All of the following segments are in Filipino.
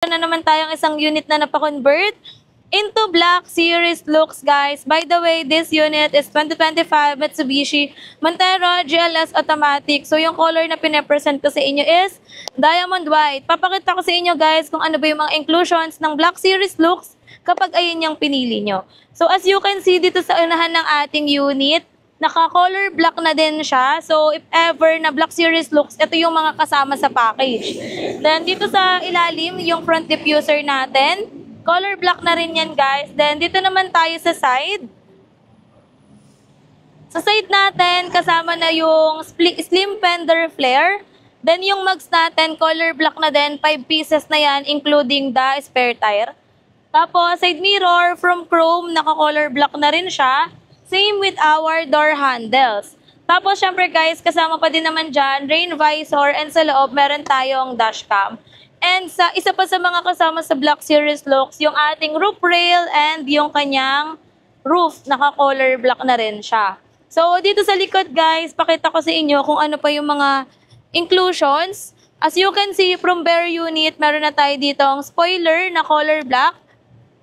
Na naman tayong isang unit na napakonvert into Black Series looks, guys. By the way, this unit is 2025 Mitsubishi Montero GLS Automatic. So, yung color na pinapresent ko sa inyo is Diamond White. Papakita ko sa inyo, guys, kung ano ba yung mga inclusions ng Black Series looks kapag ayun yung pinili nyo. So, as you can see dito sa unahan ng ating unit, naka-color black na din siya. So, if ever na Black Series looks, ito yung mga kasama sa package. Then, dito sa ilalim, yung front diffuser natin. Color black na rin yan, guys. Then, dito naman tayo sa side. Sa side natin, kasama na yung slim fender flare. Then, yung mugs natin, color black na din. 5 pieces na yan, including the spare tire. Tapos, side mirror from chrome, naka-color black na rin siya. Same with our door handles. Tapos, syempre guys, kasama pa din naman dyan, rain visor, and sa loob, meron tayong dashcam. And sa isa pa sa mga kasama sa Black Series looks, yung ating roof rail and yung kanyang roof, naka-color black na rin siya. So, dito sa likod guys, pakita ko sa inyo kung ano pa yung mga inclusions. As you can see, from bare unit, meron na tayo ditong spoiler na color black.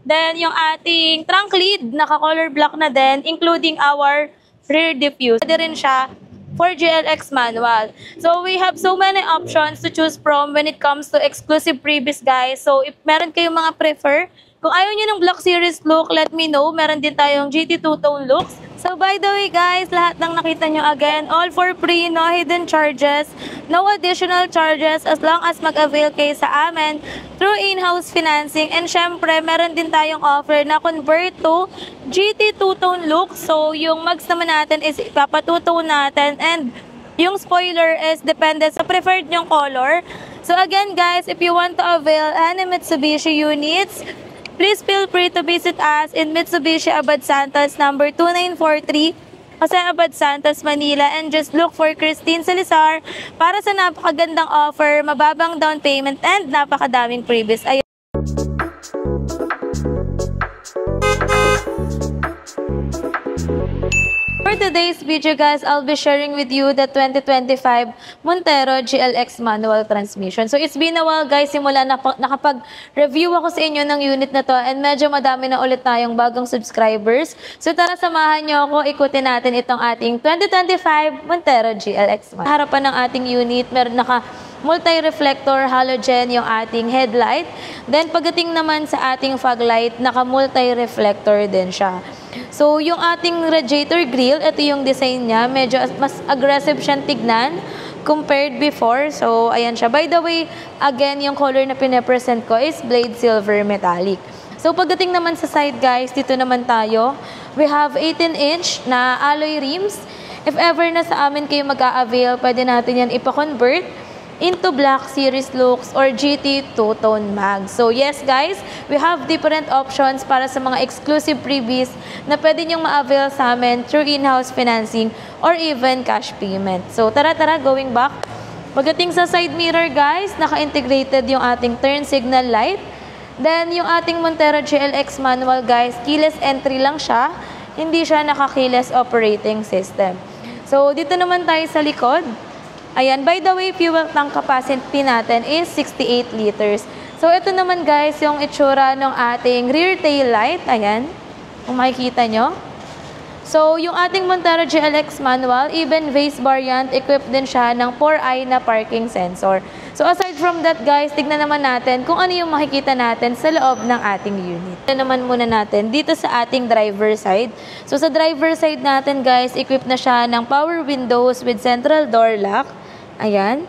Then, yung ating trunk lid, naka-color black na din, including our rear diffuser. Pwede rin siya for GLX manual. So, we have so many options to choose from when it comes to exclusive freebies, guys. So, if meron kayong mga prefer, kung ayaw nyo ng Black Series look, let me know. Meron din tayong GT two-tone looks. So, by the way, guys, lahat ng nakita nyo again, all for free, no hidden charges, no additional charges as long as mag-avail kayo sa amin through in-house financing. And syempre, meron din tayong offer na convert to GT two-tone look. So, yung mugs naman natin is ipapatutone natin and yung spoiler is depende sa preferred nyong color. So, again, guys, if you want to avail any Mitsubishi units, please feel free to visit us in Mitsubishi Abad Santos number 2943, Jose Abad Santos, Manila, and just look for Christine Salazar para sa napakagandang offer, mababang down payment, and napakadaming freebies. For today's video, guys, I'll be sharing with you the 2025 Montero GLX manual transmission. So, it's been a while, guys, simula nakapag-review ako sa inyo ng unit na to and medyo madami na ulit tayong bagong subscribers. So, tara, samahan nyo ako, ikutin natin itong ating 2025 Montero GLX manual. Harapan ng ating unit, meron multi-reflector halogen yung ating headlight. Then, pagdating naman sa ating fog light, naka-multi-reflector din siya. So, yung ating radiator grill, ito yung design niya. Medyo mas aggressive siyang tignan compared before. So, ayan siya. By the way, again, yung color na pinapresent ko is Blade Silver Metallic. So, pagdating naman sa side, guys, dito naman tayo. We have 18-inch na alloy rims. If ever na sa amin kayo mag-a-avail, pwede natin yan ipa-convert into Black Series looks or GT two-tone mag. So, yes, guys, we have different options para sa mga exclusive freebies na pwede nyong ma-avail sa amin through in-house financing or even cash payment. So, tara, going back. Pagdating sa side mirror, guys, naka-integrated yung ating turn signal light. Then, yung ating Montero GLX manual, guys, keyless entry lang siya. Hindi siya naka-keyless operating system. So, dito naman tayo sa likod. Ayan, by the way, fuel tank capacity natin is 68 liters. So, ito naman guys, yung itsura ng ating rear tail light. Ayan, kung makikita nyo. So, yung ating Montero GLX manual, even base variant, equipped din siya ng 4i na parking sensor. So, aside from that guys, tignan naman natin kung ano yung makikita natin sa loob ng ating unit. Ito naman muna natin dito sa ating driver side. So, sa driver side natin guys, equipped na siya ng power windows with central door lock. Ayan.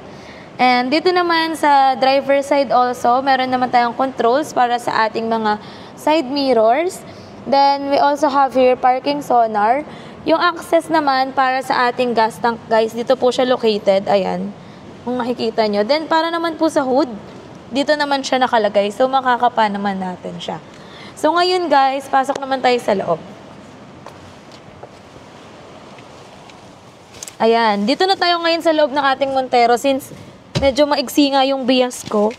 And dito naman sa driver side also, meron naman tayong controls para sa ating mga side mirrors. Then, we also have here parking sonar. Yung access naman para sa ating gas tank, guys, dito po siya located. Ayan. Kung makikita nyo. Then, para naman po sa hood, dito naman siya nakalagay. So, makakapa naman natin siya. So, ngayon, guys, pasok naman tayo sa loob. Ayan, dito na tayo ngayon sa loob ng ating Montero since medyo maigsi nga yung bias ko.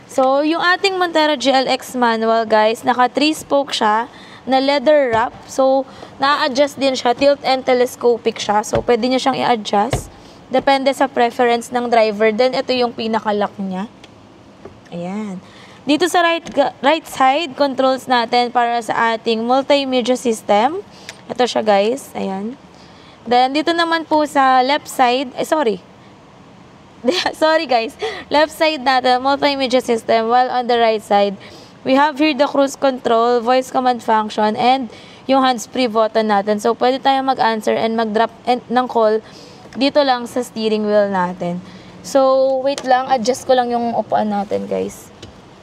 So, yung ating Montero GLX manual, guys, naka 3-spoke siya na leather wrap. So, na-adjust din siya, tilt and telescopic siya. So, pwede nyo siyang i-adjust. Depende sa preference ng driver. Then, ito yung pinaka-lock niya. Ayan. Dito sa right side, controls natin para sa ating multimedia system. Ito siya guys, ayan. Then, dito naman po sa left side, sorry guys, left side natin, multimedia system, while on the right side, we have here the cruise control, voice command function, and yung hands-free button natin. So, pwede tayo mag-answer and mag-drop ng call dito lang sa steering wheel natin. So, wait lang, adjust ko lang yung upuan natin, guys.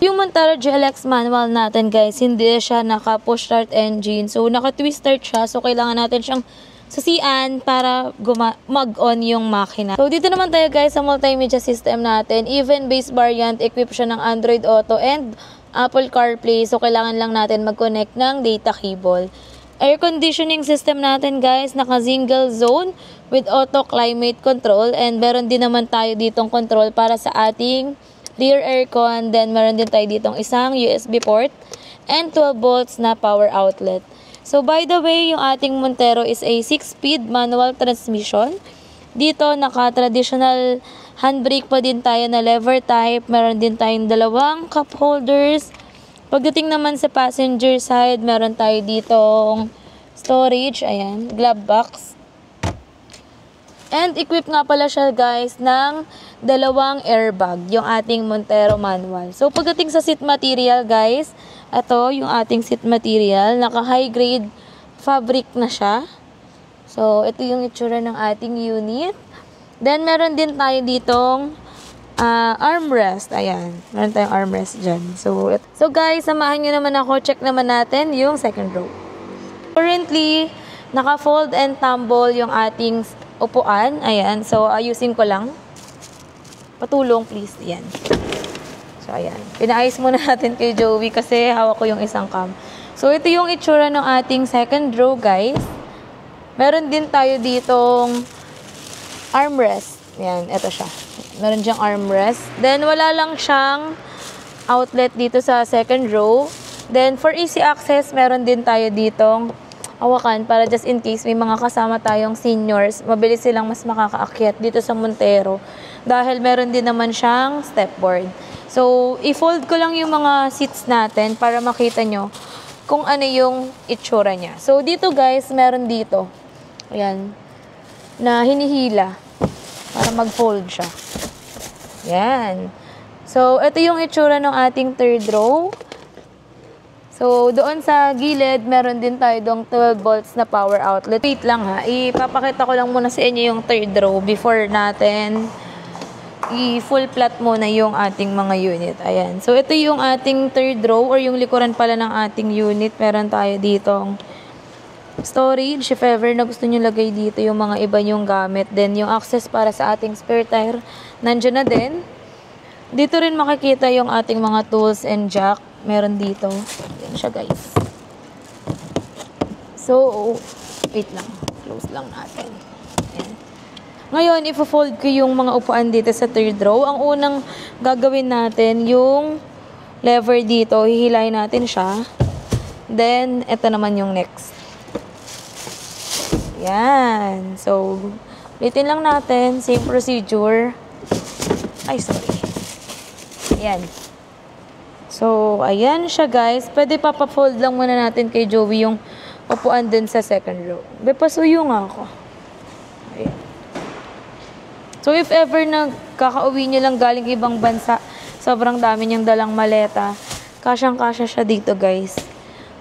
Yung Montero GLX manual natin, guys, hindi siya naka-push start engine. So, naka-twist start siya. So, kailangan natin siyang sasian para mag-on yung makina. So, dito naman tayo, guys, sa multimedia system natin. Even base variant, equipped siya ng Android Auto and Apple CarPlay. So, kailangan lang natin mag-connect ng data cable. Air conditioning system natin, guys, naka-single zone with auto climate control, and meron din naman tayo ditong control para sa ating rear aircon. Then meron din tayo ditong isang USB port and 12 volts na power outlet. So by the way, yung ating Montero is a 6-speed manual transmission. Dito naka-traditional handbrake pa din tayo na lever type. Meron din tayong dalawang cup holders. Pagdating naman sa passenger side, meron tayo ditong storage, ayan, glove box. And equipped nga pala siya, guys, ng dalawang airbag, yung ating Montero manual. So, pagdating sa seat material, guys, ito yung ating seat material. Naka-high grade fabric na siya. So, ito yung itsura ng ating unit. Then, meron din tayo ditong armrest. Ayan. Meron tayong armrest dyan. So guys, samahan nyo naman ako. Check naman natin yung second row. Currently, naka-fold and tumble yung ating upuan. Ayan. So, ayusin ko lang. Patulong, please. Ayan. So, ayan. Pinaayos muna natin kay Joey kasi hawak ko yung isang cam. So, ito yung itsura ng ating second row, guys. Meron din tayo ditong armrest. Ayan. Ito siya. Meron diyang armrest. Then, wala lang siyang outlet dito sa second row. Then, for easy access, meron din tayo ditong hawakan para just in case may mga kasama tayong seniors, mabilis silang mas makakaakyat dito sa Montero. Dahil meron din naman siyang stepboard. So, i-fold ko lang yung mga seats natin para makita nyo kung ano yung itsura niya. So, dito guys, meron dito. Ayan. Na hinihila para mag-fold siya. Yan. So, ito yung itsura ng ating third row. So, doon sa gilid, meron din tayo dong 12 volts na power outlet. Wait lang ha. Ipapakita ko lang muna sa inyo yung third row before natin i-full flat muna yung ating mga unit. Ayan. So, ito yung ating third row or yung likuran pala ng ating unit. Meron tayo ditong storage, if ever na gusto nyo lagay dito yung mga iba nyong gamit. Then, yung access para sa ating spare tire, nandyan na din. Dito rin makikita yung ating mga tools and jack. Meron dito. Yan siya, guys. So, wait lang. Close lang natin. Ayan. Ngayon, i-fold ko yung mga upuan dito sa third row. Ang unang gagawin natin, yung lever dito. Hihilayin natin siya. Then, ito naman yung next. Yan. So, ulitin lang natin. Same procedure. Ay, sorry. Ayan. So, ayan siya, guys. Pwede papafold lang muna natin kay Joey yung upuan dun sa second row. Pasuyo nga ako. Ayan. So, if ever nagkakauwi nyo lang galing ibang bansa, sobrang dami niyang dalang maleta, kasyang-kasya siya dito, guys.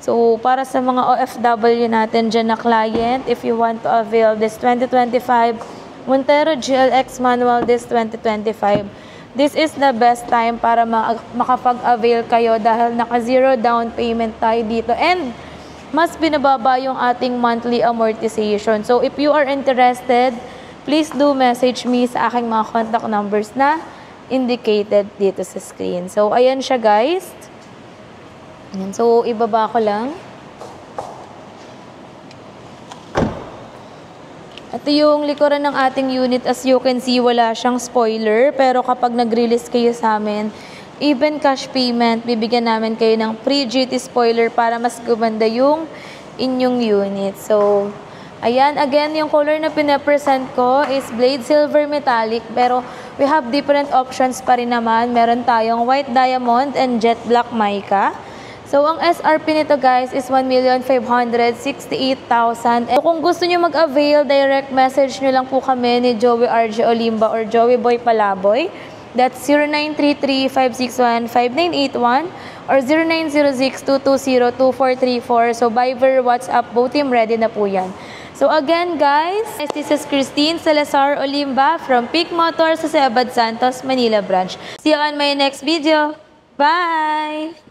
So, para sa mga OFW natin dyan na client, if you want to avail this 2025 Montero GLX Manual this 2025, this is the best time para makapag-avail kayo dahil naka-zero down payment tayo dito and mas binababa yung ating monthly amortization. So, if you are interested, please do message me sa aking mga contact numbers na indicated dito sa screen. So, ayan siya, guys. Ayan. So, ibaba ko lang. Ito yung likuran ng ating unit. As you can see, wala siyang spoiler. Pero kapag nag-release kayo sa amin, even cash payment, bibigyan namin kayo ng pre-GT spoiler para mas gumanda yung inyong unit. So, ayan. Again, yung color na pinapresent ko is Blade Silver Metallic. Pero we have different options pa rin naman. Meron tayong white diamond and jet black mica. So, ang SRP nito guys is 1,568,000. And kung gusto nyo mag-avail, direct message nyo lang po kami ni Joey RJ Olimba or Joey Boy Palaboy. That's 0933-561-5981 or 0906-220-2434. So, Viber, WhatsApp, both team ready na po yan. So, again guys, this is Christine Salazar Olimba from Peak Motors sa Sebad Santos, Manila branch. See you on my next video. Bye!